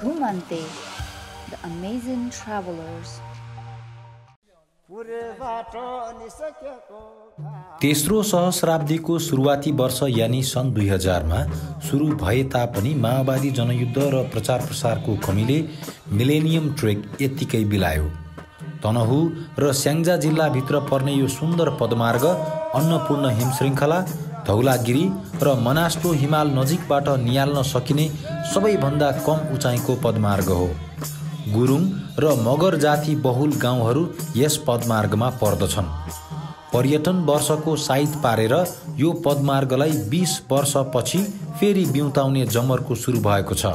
Ghumante, the amazing travelers. तेस्रो सहस्राब्दीको सुरुवाती वर्ष यानी सन् 2000 मा सुरु भए तापनि माओवादी जनयुद्ध र प्रचार प्रसारको कमीले मिलेनियम ट्रेक यत्तिकै बिलायो। तनहु र स्याङ्जा जिल्लाभित्र पर्ने यो सुन्दर पदमार्ग अन्नपूर्ण हिमश्रृङ्खला, धौलागिरी र मनास्लो हिमाल नजिकबाट नियाल्न सकिने सबैभन्दा कम उचाइको पदमार्ग हो। गुरुङ र मगर जाति बहुल गाउँहरू यस पदमार्गमा पर्दछन्। पर्यटन वर्षको साइत पारेर यो पदमार्गलाई 20 वर्षपछि फेरि बिउताउने जमर्को सुरु भएको छ।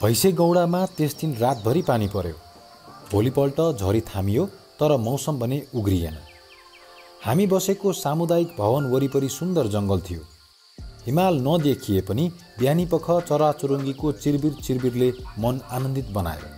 भैँसेगौडामा त्यस दिन रातभरि पानी पर्यो। भोलिपल्ट झरी थामियो, तर मौसम भने उग्रिएन। हामी बसेको सामुदायिक भवन वरिपरि सुन्दर जङ्गल थियो। हिमाल नदेखिए पनि बिहानीपख चराचुरुङ्गीको चिरबिर चिरबिरले मन आनन्दित बनायो।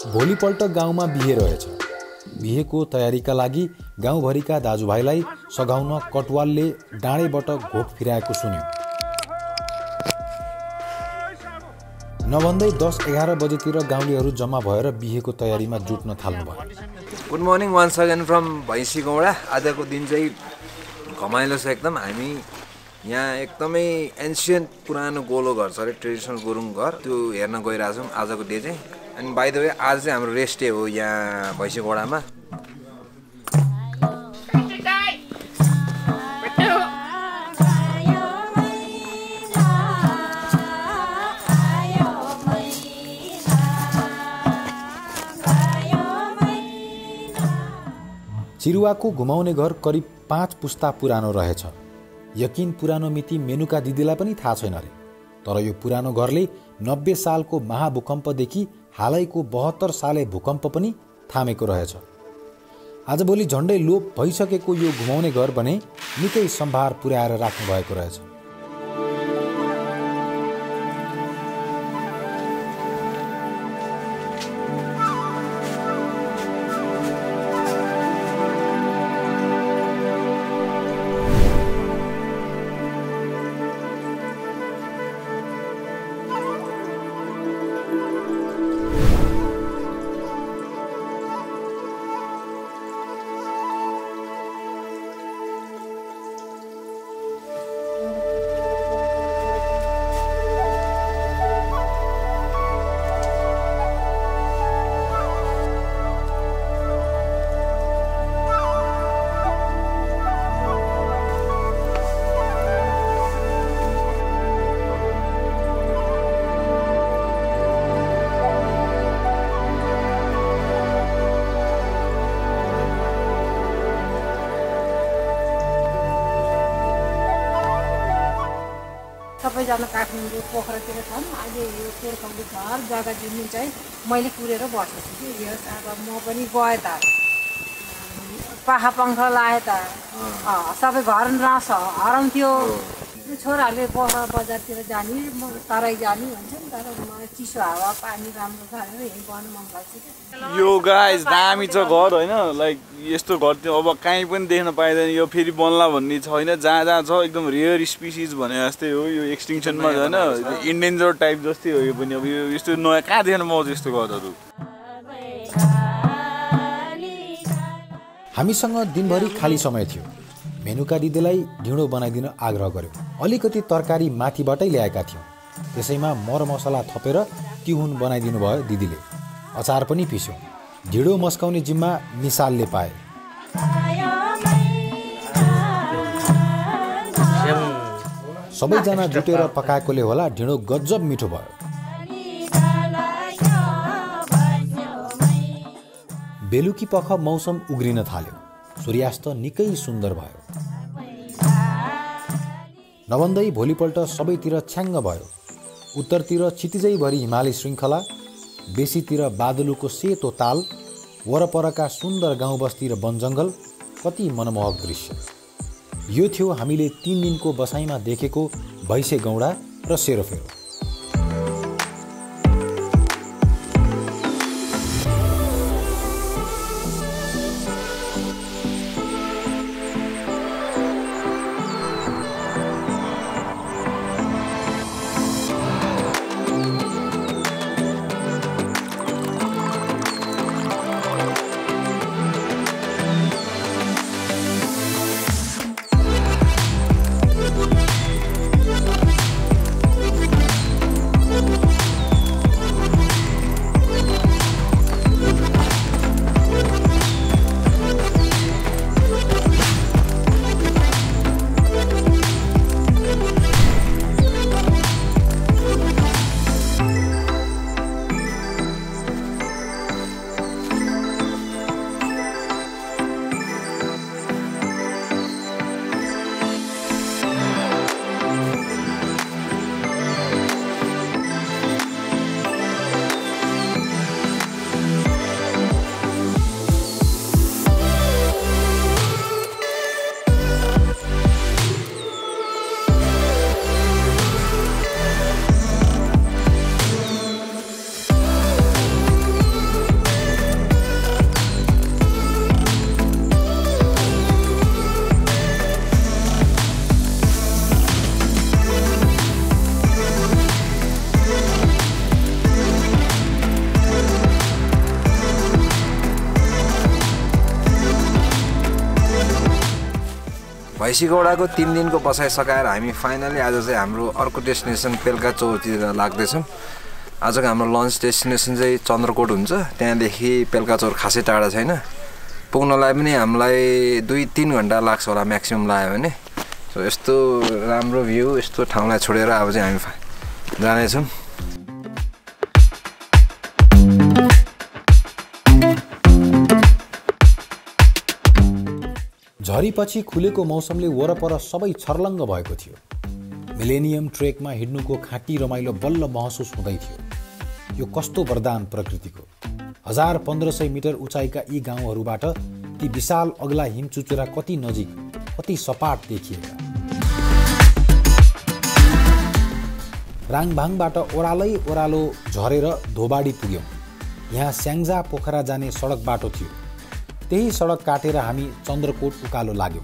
भोलिपल्ट गाउँमा बिहे रहेछ। बिहेको तयारीका लागि गाउँभरिका दाजुभाइलाई सघाउन कटवालले डाँडेबाट घोक फिराएको सुन्यो। नभन्दै 10-11 बजेतिर गाउँलेहरू जम्मा भएर बिहेको तयारीमा जुट्न थाल्नुभयो। Good morning once again from Bhainsigauda. आजको दिन चाहिँ घमाइलो छ एकदम। हामी यहाँ एकदमै एन्सियन्ट पुरानो गोलो घर छ अरे, ट्रेडिसनल गुरुङ घर, त्यो हेर्न गइरहेछौँ आजको डे चाहिँ। अनि बाइ द वे आज चाहिँ हाम्रो रेस्ट डे हो यहाँ भैँसीगौडामा। चिरुवाको घुमाउने घर करिब 5 पुस्ता पुरानो रहेछ। यकिन पुरानो मिति मेनुका दिदीलाई पनि थाहा छैन रे। तर यो पुरानो घरले 90 सालको महाभूकम्पदेखि हालैको 72 साले भूकम्प पनि थामेको रहेछ। आजभोलि झण्डै लोप भइसकेको यो घुमाउने घर भने निकै सम्भार पुर्याएर राख्नु भएको रहेछ। सबैजना काठमाडौँ पोखरातिर छन्। अहिले यो सोरखौली घर जग्गा जुन चाहिँ मैले कुरेर बसेको छु कि यस। अब म पनि गएँ त पाखा पङ्ख लाएँ त सबै घर नास हराउँथ्यो। छोराहरूले पोखरा बजारतिर जाने, म तराई जाने भन्छ नि, तर मलाई चिसो हावा पानी राम्रो छ भनेर यहीँ बस्नु मन लाग्छ कि। यो गाइस दामी छ घर होइन, लाइक यस्तो घर त्यो अब कहीँ पनि देख्न पाइँदैन। यो फेरि बन्ला भन्ने छैन, जहाँ जहाँ छ एकदम रेयर स्पिसिज भने जस्तै हो। यो एक्सटिङसनमा होइन, इन्डेन्जर टाइप जस्तै हो यो पनि। अब यो यस्तो नयाँ कहाँ देख्न पाउँछ यस्तो घरहरू। हामीसँग दिनभरि खाली समय थियो। मेनुका दिदीलाई ढिँडो बनाइदिन आग्रह गर्यो। अलिकति तरकारी माथिबाटै ल्याएका थियौँ। त्यसैमा मरमसला थपेर तिहुन बनाइदिनु भयो दिदीले। अचार पनि पिस्यो। ढिँडो मस्काउने जिम्मा निसालले पाए। सबैजना जुटेर पकाएकोले होला ढिँडो गजब मिठो भयो। बेलुकी पख मौसम उग्रिन थाल्यो। सूर्यास्त निकै सुन्दर भयो। नभन्दै भोलिपल्ट सबैतिर छ्याङ्ग भयो। उत्तरतिर क्षितिजैभरि हिमाली श्रृङ्खला, बेसीतिर बादलुको सेतो ताल, वरपरका सुन्दर गाउँ बस्ती र वनजङ्गल। कति मनमोहक दृश्य। यो थियो हामीले 3 दिनको बसाइमा देखेको भैँसे गौडा र सेरोफेरो। भैँसी गौडाको 3 दिनको बसाइ सकाएर हामी फाइनली आज चाहिँ हाम्रो अर्को डेस्टिनेसन पेल्काचौरतिर लाग्दैछौँ। आजको हाम्रो लन्च डेस्टिनेसन चाहिँ चन्द्रकोट हुन्छ। त्यहाँदेखि पेल्काचौर खासै टाढा छैन। पुग्नलाई पनि हामीलाई 2-3 घन्टा लाग्छ होला म्याक्सिमम लाग्यो भने। सो यस्तो राम्रो भ्यू यस्तो ठाउँलाई छोडेर अब चाहिँ हामी जानेछौँ। झरीपछि खुलेको मौसमले वरपर सबै छर्लङ्ग भएको थियो। मिलेनियम ट्रेकमा हिँड्नुको खाँटी रमाइलो बल्ल महसुस हुँदै थियो। यो कस्तो वरदान प्रकृतिको। 1500 मिटर उचाइका यी गाउँहरूबाट ती विशाल अग्ला हिमचुचुरा कति नजिक, कति सपाट देखिएका। राङभाङबाट ओह्रालै ओह्रालो झरेर धोबाडी पुग्यौँ। यहाँ स्याङ्जा पोखरा जाने सडक बाटो थियो। त्यही सडक काटेर हामी चन्द्रकोट उकालो लाग्यौँ।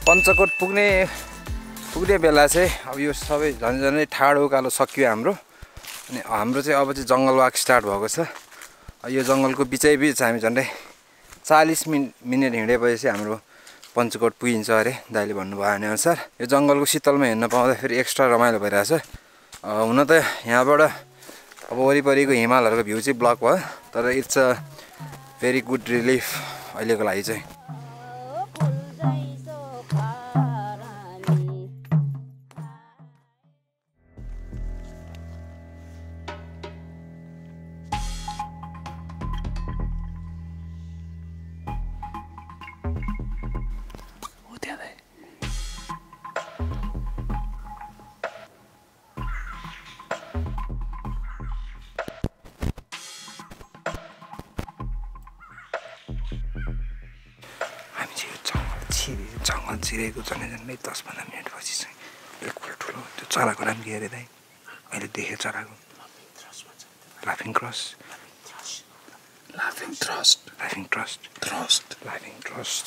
पञ्चकोट पुग्ने बेला चाहिँ अब यो सबै झन्झनै ठाडो उकालो सकियो हाम्रो। अनि हाम्रो चाहिँ अब चाहिँ जङ्गल वाक स्टार्ट भएको छ। यो जङ्गलको बिचैबिच हामी झन्डै 40 मिनट हिँडेपछि हाम्रो पञ्चकोट पुगिन्छ अरे दाइले भन्नुभयो भने अनुसार। यो जङ्गलको शीतलमा हिँड्न पाउँदाखेरि एक्स्ट्रा रमाइलो भइरहेछ। हुन त यहाँबाट अब वरिपरिको हिमालहरूको भ्यू चाहिँ ब्लक भयो, तर it's a very good relief अहिलेको लागि चाहिँ। जङ्गल छिरेको झन्डै 10-15 मिनटपछि चाहिँ एकपल्ट ठुलो त्यो चराको नाम के अरे दाइ? अहिले देखेँ चराको लाफिङ ट्रस्ट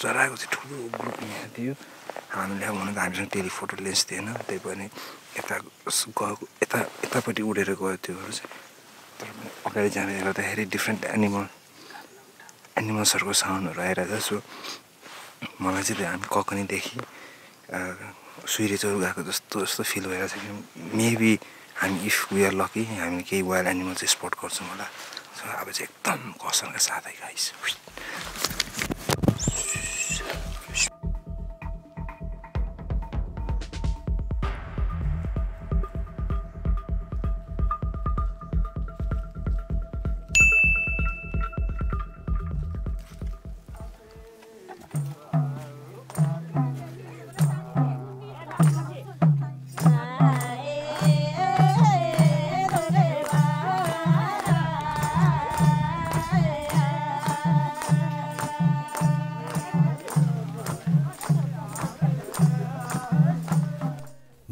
चराको चाहिँ ठुलो ग्रुप यहाँ थियो। खानु ल्याऊ भन्नु त हामीसँग टेलिफोटो लेन्स थिएन, त्यही पनि यतापट्टि उडेर गयो त्योहरू चाहिँ। तर पनि अगाडि जाँदै गर्दाखेरि डिफ्रेन्ट एनिमल्सहरूको साउन्डहरू आइरहेको छ। सो मलाई चाहिँ त्यो हामी ककनीदेखि सुइरेचौर गएको जस्तो फिल भइरहेको छ कि मेबी हामी इफ वी आर लकी हामीले केही वाइल्ड एनिमल चाहिँ स्पट गर्छौँ होला। सो अब चाहिँ एकदम कसनका साथै गाइस।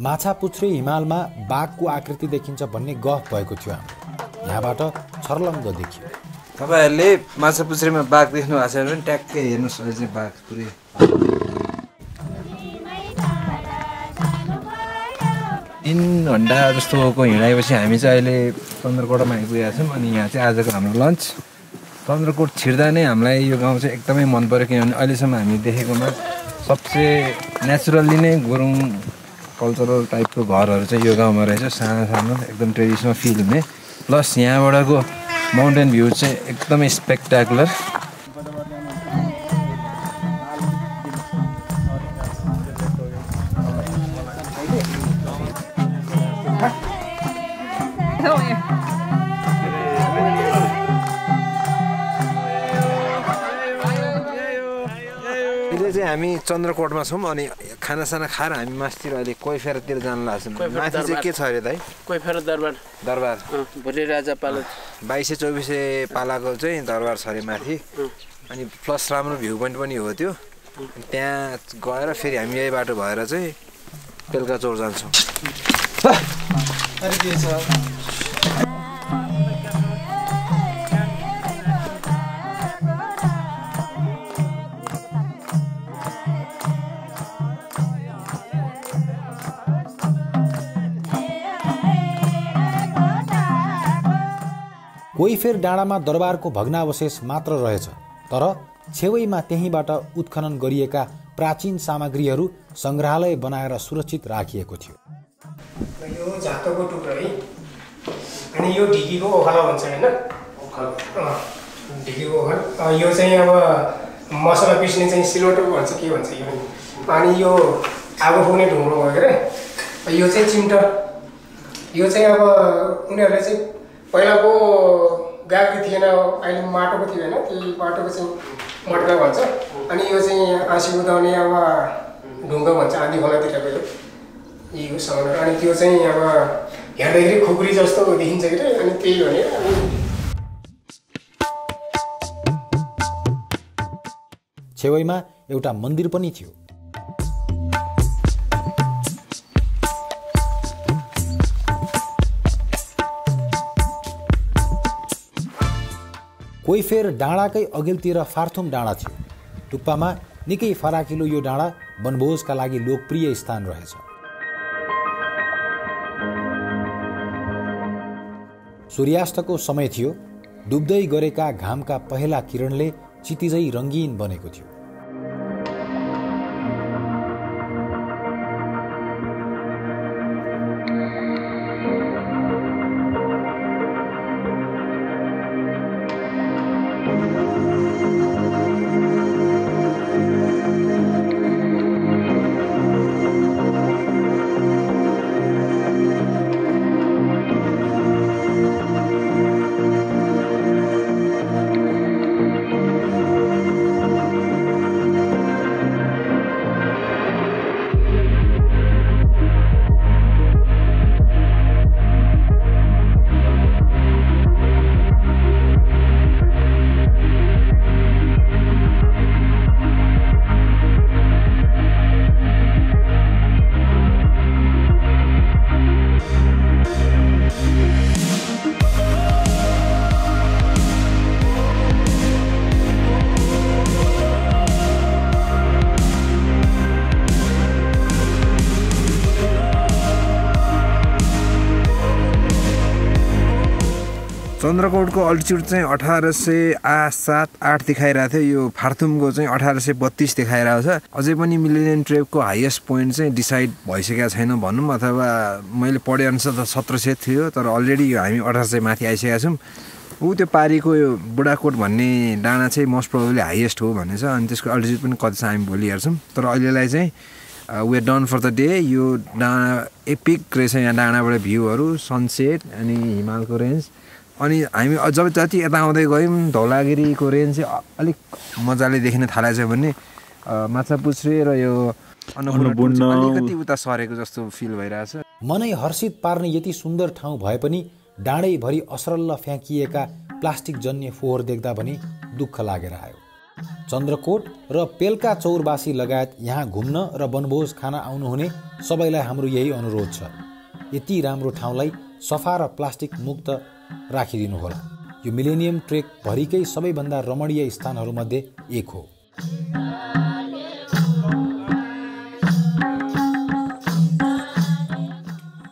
माछापुच्छ्रे हिमालमा बाघको आकृति देखिन्छ भन्ने गफ भएको थियो हाम्रो। यहाँबाट छर्लङ्ग देखियो। तपाईँहरूले माछापुच्छ्रेमा बाघ देख्नु भएको छ भने ट्याक्कै हेर्नुहोस्, अहिले चाहिँ बाघ पुरै 3 घन्टा जस्तोको हिँडाएपछि हामी चाहिँ अहिले चन्द्रकोटमा आइपुगेका छौँ। अनि यहाँ चाहिँ आजको हाम्रो लन्च। चन्द्रकोट छिर्दा नै हामीलाई यो गाउँ चाहिँ एकदमै मन पऱ्यो, किनभने अहिलेसम्म हामी देखेकोमा सबसे नेचुरल्ली नै गुरुङ कल्चरल टाइपको घरहरू चाहिँ यो गाउँमा रहेछ। सानो सानो एकदम ट्रेडिसनल फिल हुने, प्लस यहाँबाटको माउन्टेन भ्यू चाहिँ एकदमै स्पेक्टाकुलर। हामी चन्द्रकोटमा छौँ अनि खानासाना खाएर हामी मासतिर अहिले कोइफेरतिर जान लाग्छौँ। माथि चाहिँ के छ अरे दाइ? कोइफेर दरबार भोटे राजा पालो 2200-2400 पालाको चाहिँ दरबार छ अरे माथि। अनि प्लस राम्रो भ्यू पोइन्ट पनि हो त्यो। त्यहाँ गएर फेरि हामी यही बाटो भएर चाहिँ बेलुकाचौर जान्छौँ। कोइफेर डाँडामा दरबारको भग्नावशेष मात्र रहेछ, तर छेउैमा त्यहीँबाट उत्खनन गरिएका प्राचीन सामग्रीहरू सङ्ग्रहालय बनाएर सुरक्षित राखिएको थियो। यो झातोको टुक्रो है, अनि यो ढिकीको ओखला भन्छ होइन, ढिकीको ओखल। यो चाहिँ अब मसला पिस्ने चाहिँ सिलौटो भन्छ के भन्छ यो। अनि यो आगो पुग्ने ढुङ्ग्रो भयो के अरे। यो चाहिँ चिम्टा, यो चाहिँ अब उनीहरूले चाहिँ पहिलाको गाग्री थिएन, अहिले माटोको थियो होइन, त्यही माटोको चाहिँ मटका भन्छ। अनि यो चाहिँ आँसी उदाउने अब ढुङ्गा भन्छ, आँधी खोलातिरको यो सामानहरू। अनि त्यो चाहिँ अब हेर्दाखेरि खुकुरी जस्तो देखिन्छ कि, अनि त्यही हो नि। छेउैमा एउटा मन्दिर पनि थियो। कोइफेर डाँडाकै अघिल्तिर फार्थुम डाँडा थियो। टुप्पामा निकै फराकिलो यो डाँडा वनभोजका लागि लोकप्रिय स्थान रहेछ। सूर्यास्तको समय थियो। डुब्दै गरेका घामका पहेँला किरणले चितिझै रङ्गीन बनेको थियो। चन्द्रकोटको अल्टिच्युड चाहिँ 1807-8 देखाइरहेको थियो। यो फार्तुमको चाहिँ 1832 देखाइरहेको छ। अझै पनि मिलेनियम ट्रेकको हाइएस्ट पोइन्ट चाहिँ डिसाइड भइसकेको छैन भनौँ, अथवा मैले पढे अनुसार त 1700 थियो, तर अलरेडी हामी 1800 माथि आइसकेका छौँ। त्यो पारीको यो बुढाकोट भन्ने डाँडा चाहिँ मोस्ट प्रोबेबली हाइएस्ट हो भन्ने छ। अनि त्यसको अल्टिच्युड पनि कति छ हामी भोलि हेर्छौँ। तर अहिलेलाई चाहिँ we are done for the day. यो डाँडा एपिक रहेछ, यहाँ डाँडाबाट भ्यूहरू, सनसेट अनि हिमालको रेन्ज। अनि हामी जब जति यता आउँदै गयौँ धौलागिरीको रेन्ज चाहिँ अलिक मजाले देखिन थालेछ भने माछापुच्छ्रे र यो अन्नपूर्ण अलिकति उता सरेको जस्तो फिल भइरहेछ। मनै हर्षित पार्ने यति सुन्दर ठाउँ भए पनि डाँडैभरि असरल्ल फ्याँकिएका प्लास्टिक जन्य फोहोर देख्दा पनि दुःख लागेर आयो। चन्द्रकोट र पेल्का चौरवासी लगायत यहाँ घुम्न र वनभोज खान आउनुहुने सबैलाई हाम्रो यही अनुरोध छ, यति राम्रो ठाउँलाई सफा र प्लास्टिक मुक्त राखिदिनुहोला। यो मिलेनियम ट्रेक भरिकै सबैभन्दा रमणीय स्थानहरूमध्ये एक हो।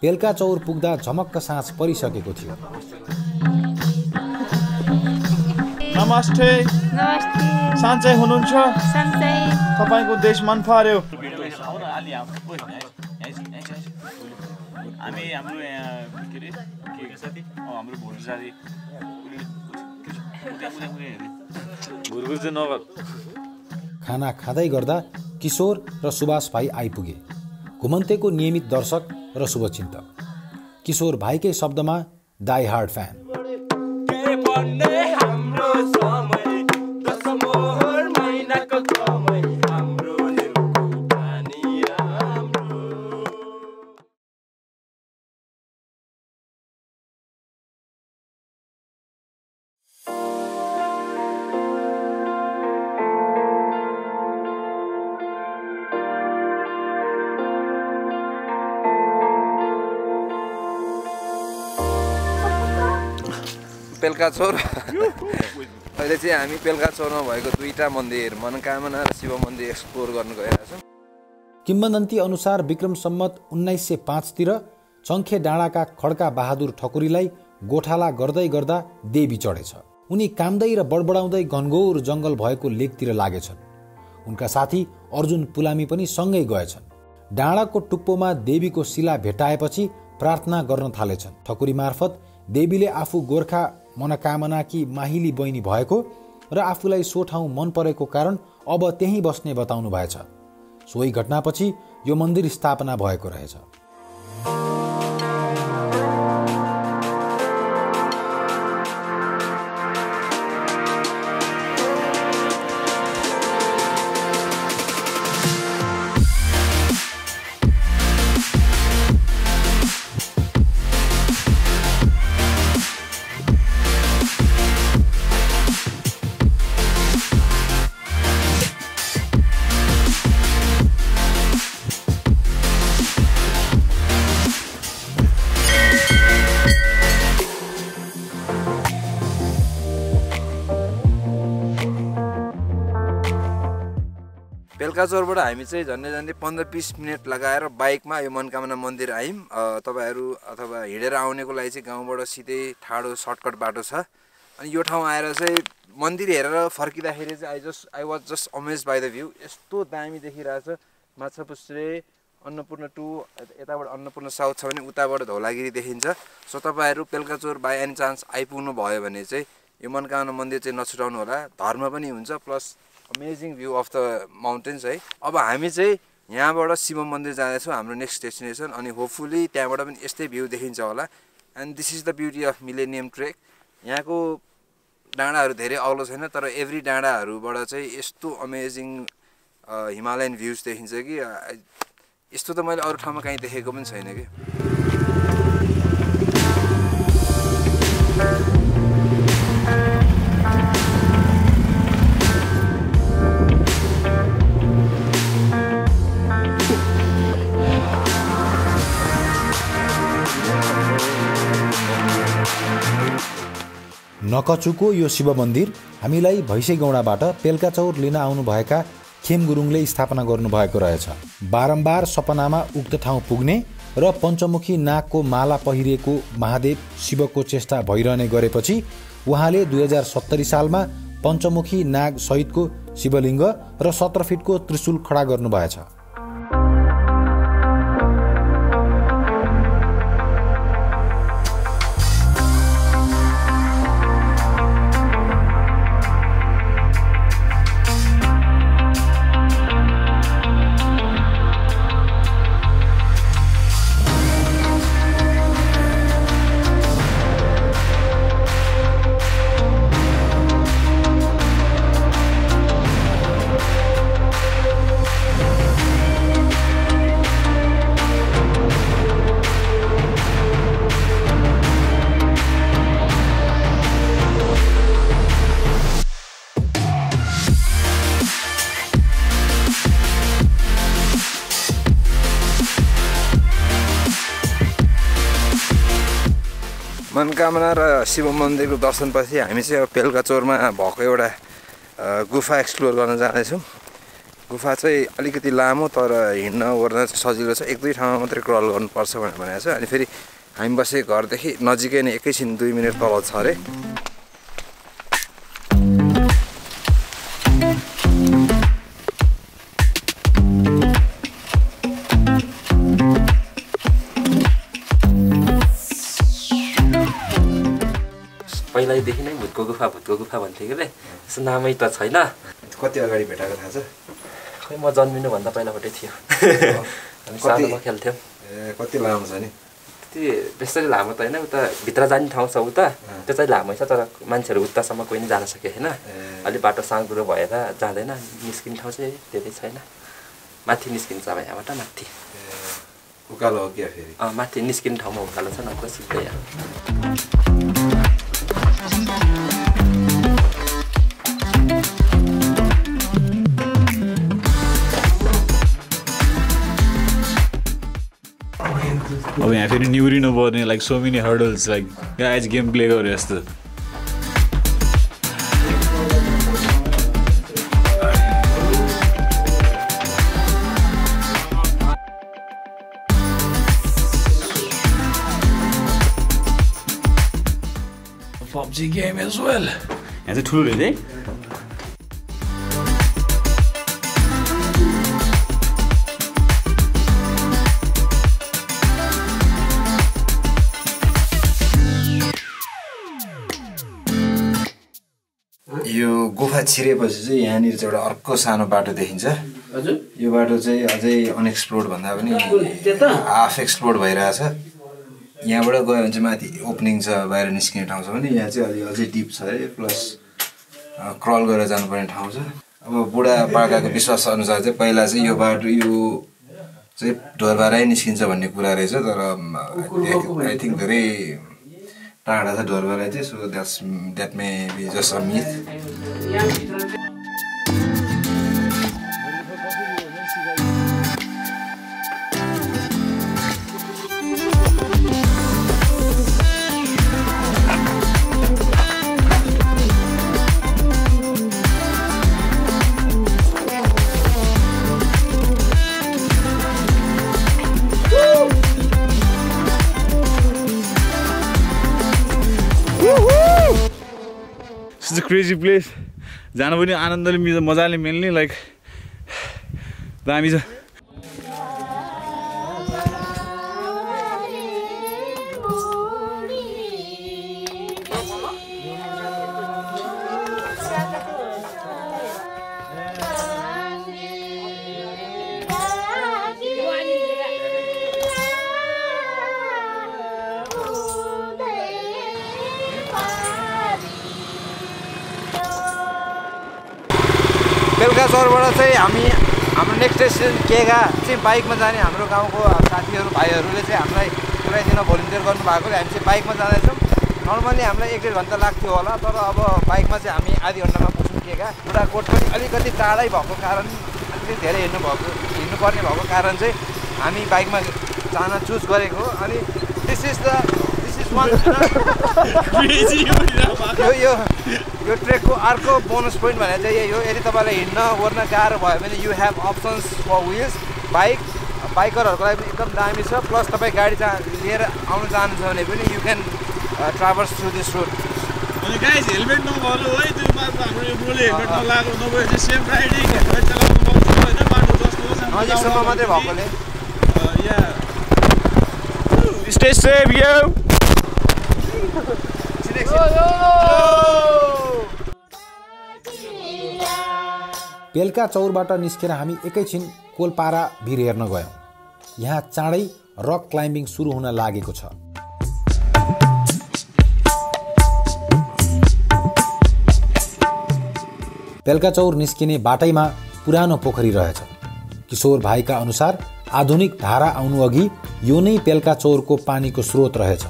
पेल्का चौर पुग्दा झमक्क साँझ परिसकेको थियो। नमस्ते। सन्चै हुनुहुन्छ? तपाईँको देश मन पर्यो? हामी हाम्रो यहाँ के अरे हाम्रो भोट साथी नगर। खाना खाँदै गर्दा किशोर र सुभाष भाइ आइपुगे, घुमन्तेको नियमित दर्शक र शुभचिन्तक। किशोर भाइकै शब्दमा डाई हार्ड फ्यान। पेल्का चौर अहिले चाहिँ हामी पेल्का चौरमा भएको दुईटा मन्दिर मनोकामना र शिव मन्दिर एक्सप्लोर गर्न गइरहेका छौँ। किम्वदन्ती अनुसार विक्रम सम्मत 1905 तिर चङ्खे डाँडाका खड्का बहादुर ठकुरीलाई गोठाला गर्दै गर्दा देवी चढेछ। उनी कामदै र बडबडाउँदै घनघोर जङ्गल भएको लेकतिर लागेछन्। उनका साथी अर्जुन पुलामी पनि सँगै गएछन्। डाँडाको टुप्पोमा देवीको शिला भेटाएपछि प्रार्थना गर्न थालेछन्। ठकुरी मार्फत देवीले आफू गोर्खा मनोकामनाकी माहिली बहिनी भएको र आफूलाई सो ठाउँ मन परेको कारण अब त्यहीँ बस्ने बताउनु भएछ। सोही घटनापछि यो मन्दिर स्थापना भएको रहेछ। पेल्का चौरबाट हामी चाहिँ झन्डै 15-20 मिनट लगाएर बाइकमा यो मनोकामना मन्दिर आयौँ। तपाईँहरू अथवा हिँडेर आउनेको लागि चाहिँ गाउँबाट सिधै ठाडो सर्टकट बाटो छ। अनि यो ठाउँ आएर चाहिँ मन्दिर हेरेर फर्किँदाखेरि चाहिँ I was just amaze by the view. यस्तो दामी देखिरहेछ। माछापुच्छ्रे अन्नपूर्ण 2 यताबाट अन्नपूर्ण साउथ छ भने उताबाट धौलागिरी देखिन्छ। सो तपाईँहरू पेल्का चौर बाई एनी चान्स आइपुग्नु भयो भने चाहिँ यो मनोकामना मन्दिर चाहिँ नछुटाउनु होला। धर्म पनि हुन्छ plus amazing view of the mountains है। अब हामी चाहिँ यहाँबाट शिव मन्दिर जाँदैछौँ, हाम्रो नेक्स्ट डेस्टिनेसन। अनि होपफुली त्यहाँबाट पनि यस्तै भ्यू देखिन्छ होला। And this is the beauty of millennium trek. यहाँको डाँडाहरू धेरै अग्लो छैन, तर एभ्री डाँडाहरूबाट चाहिँ यस्तो अमेजिङ हिमालयन भ्यूज देखिन्छ कि यस्तो त मैले अरू ठाउँमा कहीँ देखेको पनि छैन कि। नकचुको यो शिव मन्दिर हामीलाई भैँसेगौडाबाट पेल्का चौर लिन आउनुभएका खेम गुरुङले स्थापना गर्नुभएको रहेछ। बारम्बार सपनामा उक्त ठाउँ पुग्ने र पञ्चमुखी नागको माला पहिरिएको महादेव शिवको चेष्टा भइरहने गरेपछि उहाँले 2070 सालमा पञ्चमुखी नाग सहितको शिवलिङ्ग र 17 फिटको त्रिशूल खडा गर्नुभएछ। मनोकामना र शिव मन्दिरको दर्शनपछि हामी चाहिँ अब पेल्काचोरमा भएको एउटा गुफा एक्सप्लोर गर्न जाँदैछौँ। गुफा चाहिँ अलिकति लामो तर हिँड्न ओर्न चाहिँ सजिलो छ। 1-2 ठाउँमा मात्रै क्रल गर्नुपर्छ भनेको छ। अनि फेरि हामी बसेको घरदेखि नजिकै नै एकैछिन 2 मिनट तल छ अरे। पहिल्यैदेखि नै भुतको गुफा भन्थे कि यसो नामै त छैन। कति अगाडि भेटाएको थाहा छ? खै म जन्मिनुभन्दा पहिलाबाटै थियो। हामी सानोमा खेल्थ्यौँ। कति लामो छ नि? त्यति बेसरी लामो त होइन, उता भित्र जाने ठाउँ छ उता, त्यो चाहिँ लामै छ। तर मान्छेहरू उतासम्म कोही पनि जान सके होइन। अलि बाटो साँगुरो भएर जाँदैन। निस्किने ठाउँ चाहिँ धेरै छैन। माथि निस्किन्छ अब यहाँबाट माथि। उकालो हो क्या फेरि? माथि निस्किने ठाउँमा उकालो छ, नत्र सिधै यहाँ। अब यहाँ फेरि निहुरिनु पर्ने like so many hurdles like यहाँ आज गेम प्ले गरे जस्तो। PUBG game as well. यहाँ चाहिँ ठुलो रहेछ है। यो गुफा छिरेपछि चाहिँ यहाँनिर चाहिँ एउटा अर्को सानो बाटो देखिन्छ। हजुर, यो बाटो चाहिँ अझै अनएक्सप्लोर्ड भन्दा पनि हाफ एक्सप्लोर्ड भइरहेछ। यहाँबाट गयो भने चाहिँ माथि ओपनिङ छ, बाहिर निस्किने ठाउँ छ भने यहाँ चाहिँ अझै डिप छ है। प्लस क्रल गरेर जानुपर्ने ठाउँ छ। अब बुढापाकाको विश्वास अनुसार चाहिँ पहिला चाहिँ यो बाटो यो चाहिँ ढोरबारै निस्किन्छ भन्ने कुरा रहेछ। तर आई थिङ्क धेरै टाढा छ ढोरबारै चाहिँ। So that may be just a myth. It's a crazy place. जान पनि आनन्दले मजाले मिल्ने लाइक दामी छ। बेलुकाचौरबाट चाहिँ हाम्रो नेक्स्ट डेस्टिनेसन केगा चाहिँ बाइकमा जाने हाम्रो गाउँको साथीहरू भाइहरूले चाहिँ हामीलाई पुऱ्याइदिन भोलिन्टियर गर्नुभएकोले हामी चाहिँ बाइकमा जाँदैछौँ। नर्मली हामीलाई 1-1.5 घन्टा लाग्थ्यो होला, तर अब बाइकमा चाहिँ हामी आधी घन्टामा पुग्छौँ केगा। बुढाकोट पनि अलिकति टाढै भएको कारण, अलिकति धेरै हिँड्नुपर्ने भएको कारण चाहिँ हामी बाइकमा जान चुज गरेको। अनि दिस इज वान यो ट्रेकको अर्को बोनस पोइन्ट भनेर चाहिँ यही हो। यदि तपाईँलाई हिँड्न ओर्न गाह्रो भयो भने you have options for wheels, bike बाइकरहरूको लागि एकदम दामी छ प्लस तपाईँ गाडी लिएर आउनु चाहनुहुन्छ भने पनि you can traverse through this road अनि गाइस हेलमेट नभर्नु है त्यो बाटो हाम्रो यो ब्रोले हेलमेट नलागेको नभए चाहिँ सेफ राइडिङ हेलमेट चलाउनु पाउँछ हैन बाटो जस्तो नजिकसम्म मात्रै भएकोले या स्टे सेफ यो पेल्का चौरबाट निस्केर हामी एकैछिन कोलपारा भिर हेर्न गयौँ। यहाँ चाँडै रक क्लाइम्बिङ सुरु हुन लागेको छ। पेल्का चौर निस्किने बाटैमा पुरानो पोखरी रहेछ। किशोर भाइका अनुसार आधुनिक धारा आउनु अघि यो नै पेल्का चौरको पानीको स्रोत रहेछ।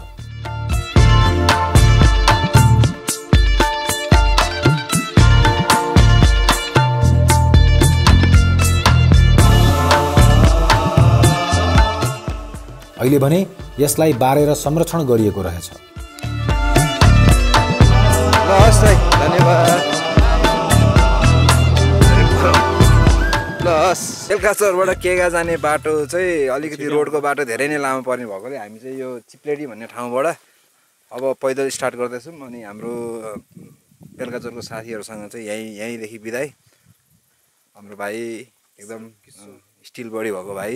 अहिले भने यसलाई बारेर संरक्षण गरिएको रहेछ। पेल्का चौरबाट केगा जाने बाटो चाहिँ अलिकति रोडको बाटो धेरै नै लामो पर्ने भएकोले हामी चाहिँ यो चिप्लेडी भन्ने ठाउँबाट अब पैदल स्टार्ट गर्दैछौँ। अनि हाम्रो पेल्का चौरको साथीहरूसँग चाहिँ यहीँदेखि बिदाई। हाम्रो भाइ एकदम स्टिल बडी भएको भाइ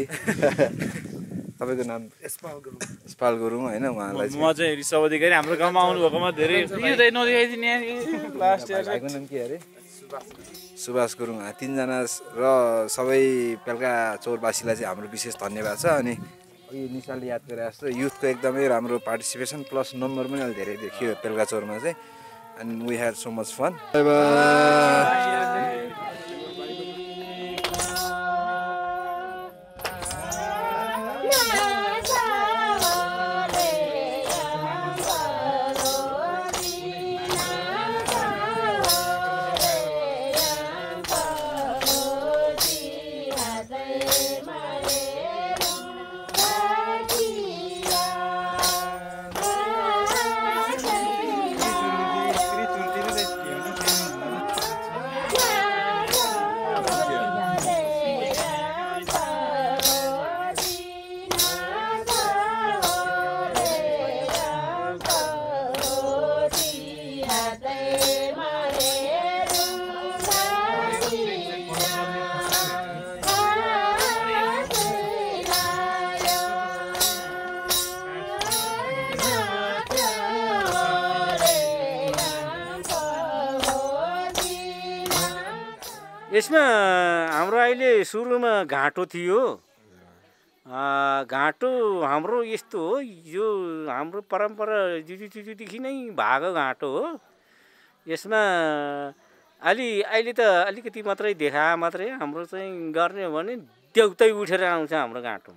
तपाईँको नाम यसपाल गुरुङ होइन उहाँलाई म चाहिँ ऋषभ अधिकारी हाम्रो गाउँमा आउनु भएकोमा धेरै नदेखाइदिने लास्ट इयर भाइको नाम के अरे सुभाष गुरुङ। तीनजना र सबै पेल्का चौरवासीलाई चाहिँ हाम्रो विशेष धन्यवाद छ। अनि यो निशाले याद गरे जस्तो युथको एकदमै राम्रो पार्टिसिपेसन प्लस नम्बर पनि अलिक धेरै देखियो पेल्का चौरमा चाहिँ। And we had so much fun. यसमा हाम्रो अहिले सुरुमा घाटो थियो। घाटो हाम्रो यस्तो हो, यो हाम्रो परम्परा जुजुदेखि नै भएको घाटो हो। यसमा अहिले त अलिकति मात्रै देखा मात्रै हाम्रो चाहिँ गर्ने हो भने देउतै उठेर आउँछ हाम्रो घाटो।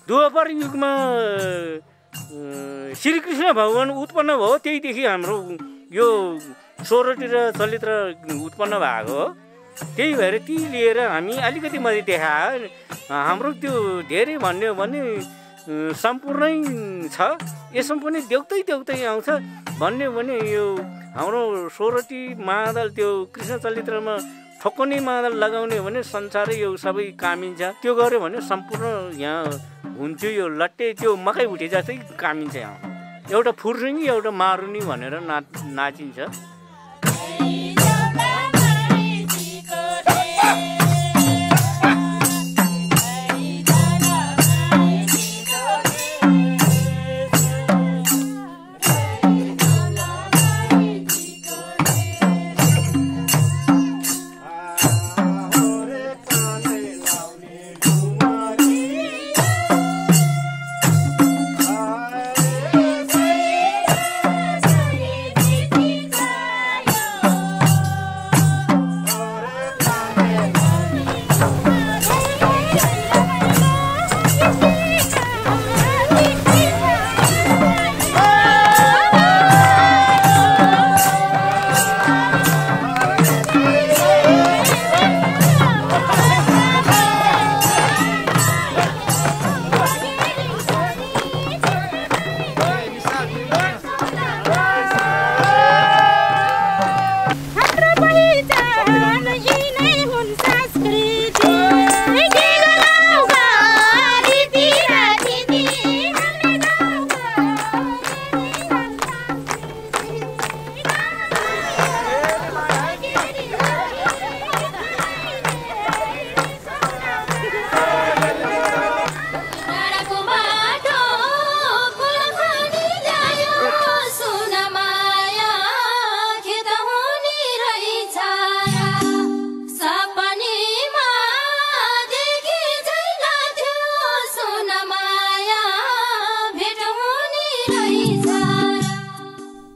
द्वापर युगमा श्रीकृष्ण भगवान उत्पन्न भयो, त्यहीदेखि हाम्रो यो सोरठी र चलित्र उत्पन्न भएको हो। त्यही भएर ती लिएर हामी अलिकति मात्रै देखायो। हाम्रो त्यो धेरै भन्यो भने सम्पूर्णै छ, यसमा पनि देउतै आउँछ। भन्यो भने यो हाम्रो सोरठी मादल त्यो कृष्ण चलित्रमा ठोक्कने मादल लगाउने भने संसारै यो सबै कामिन्छ। त्यो गऱ्यो भने सम्पूर्ण यहाँ हुन्थ्यो। यो लट्टे त्यो मकै भुटे जस्तै कामिन्छ। यहाँ एउटा फुर्सुनी एउटा मारुनी भनेर नाचिन्छ।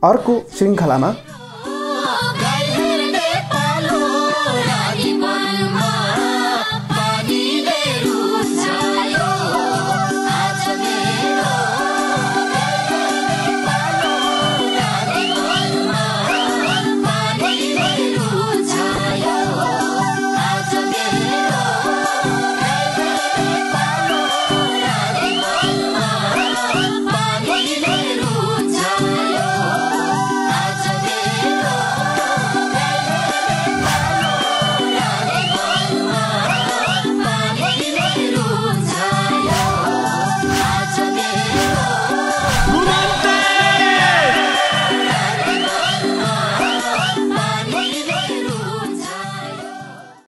अर्को श्रृङ्खलामा